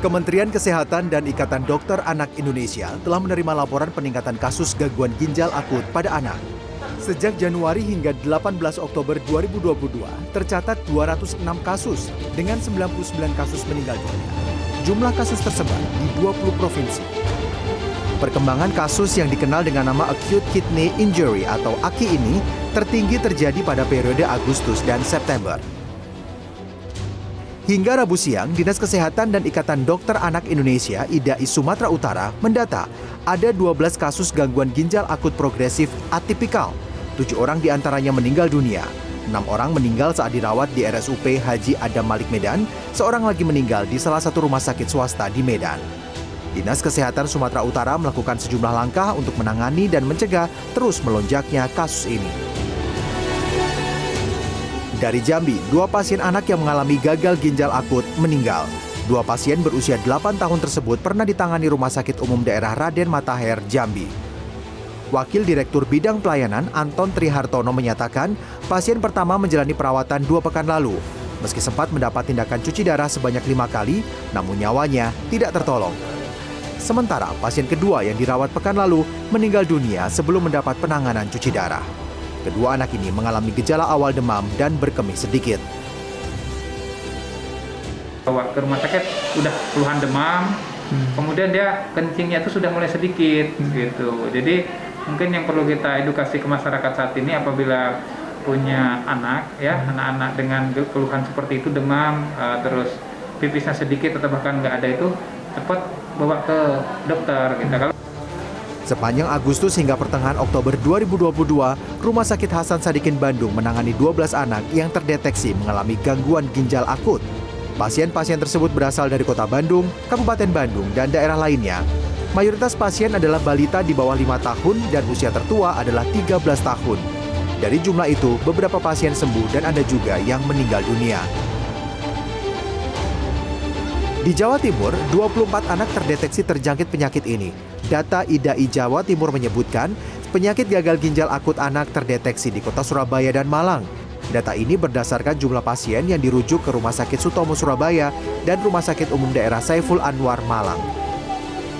Kementerian Kesehatan dan Ikatan Dokter Anak Indonesia telah menerima laporan peningkatan kasus gangguan ginjal akut pada anak. Sejak Januari hingga 18 Oktober 2022, tercatat 206 kasus dengan 99 kasus meninggal dunia. Jumlah kasus tersebar di 20 provinsi. Perkembangan kasus yang dikenal dengan nama Acute Kidney Injury atau AKI ini tertinggi terjadi pada periode Agustus dan September. Hingga Rabu siang, Dinas Kesehatan dan Ikatan Dokter Anak Indonesia (IDAI) Sumatera Utara mendata ada 12 kasus gangguan ginjal akut progresif atipikal. 7 orang diantaranya meninggal dunia. 6 orang meninggal saat dirawat di RSUP Haji Adam Malik Medan, seorang lagi meninggal di salah satu rumah sakit swasta di Medan. Dinas Kesehatan Sumatera Utara melakukan sejumlah langkah untuk menangani dan mencegah terus melonjaknya kasus ini. Dari Jambi, 2 pasien anak yang mengalami gagal ginjal akut meninggal. 2 pasien berusia 8 tahun tersebut pernah ditangani Rumah Sakit Umum Daerah Raden Matahir, Jambi. Wakil Direktur Bidang Pelayanan Anton Trihartono menyatakan, pasien pertama menjalani perawatan 2 pekan lalu. Meski sempat mendapat tindakan cuci darah sebanyak 5 kali, namun nyawanya tidak tertolong. Sementara pasien kedua yang dirawat pekan lalu meninggal dunia sebelum mendapat penanganan cuci darah. Kedua anak ini mengalami gejala awal demam dan berkemih sedikit. Bawa ke rumah sakit udah keluhan demam, kemudian dia kencingnya itu sudah mulai sedikit gitu. Jadi mungkin yang perlu kita edukasi ke masyarakat saat ini apabila punya anak ya, anak-anak dengan keluhan seperti itu demam, terus pipisnya sedikit atau bahkan nggak ada itu cepat bawa ke dokter gitu. Sepanjang Agustus hingga pertengahan Oktober 2022, Rumah Sakit Hasan Sadikin Bandung menangani 12 anak yang terdeteksi mengalami gangguan ginjal akut. Pasien-pasien tersebut berasal dari Kota Bandung, Kabupaten Bandung, dan daerah lainnya. Mayoritas pasien adalah balita di bawah 5 tahun dan usia tertua adalah 13 tahun. Dari jumlah itu, beberapa pasien sembuh dan ada juga yang meninggal dunia. Di Jawa Timur, 24 anak terdeteksi terjangkit penyakit ini. Data IDAI Jawa Timur menyebutkan, penyakit gagal ginjal akut anak terdeteksi di Kota Surabaya dan Malang. Data ini berdasarkan jumlah pasien yang dirujuk ke Rumah Sakit Sutomo Surabaya dan Rumah Sakit Umum Daerah Saiful Anwar Malang.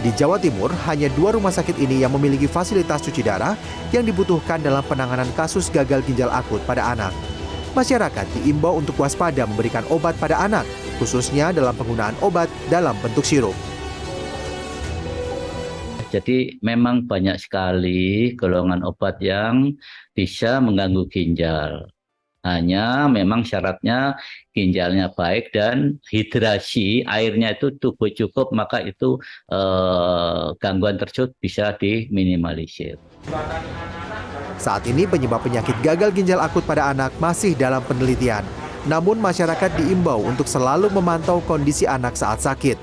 Di Jawa Timur, hanya 2 rumah sakit ini yang memiliki fasilitas cuci darah yang dibutuhkan dalam penanganan kasus gagal ginjal akut pada anak. Masyarakat diimbau untuk waspada memberikan obat pada anak, khususnya dalam penggunaan obat dalam bentuk sirup. Jadi memang banyak sekali golongan obat yang bisa mengganggu ginjal. Hanya memang syaratnya ginjalnya baik dan hidrasi, airnya itu cukup, maka itu gangguan tersebut bisa diminimalisir. Saat ini penyebab penyakit gagal ginjal akut pada anak masih dalam penelitian. Namun masyarakat diimbau untuk selalu memantau kondisi anak saat sakit.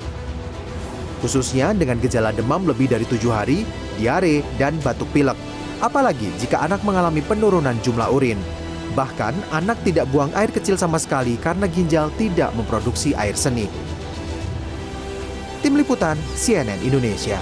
Khususnya dengan gejala demam lebih dari 7 hari, diare, dan batuk pilek. Apalagi jika anak mengalami penurunan jumlah urin. Bahkan anak tidak buang air kecil sama sekali karena ginjal tidak memproduksi air seni. Tim Liputan CNN Indonesia.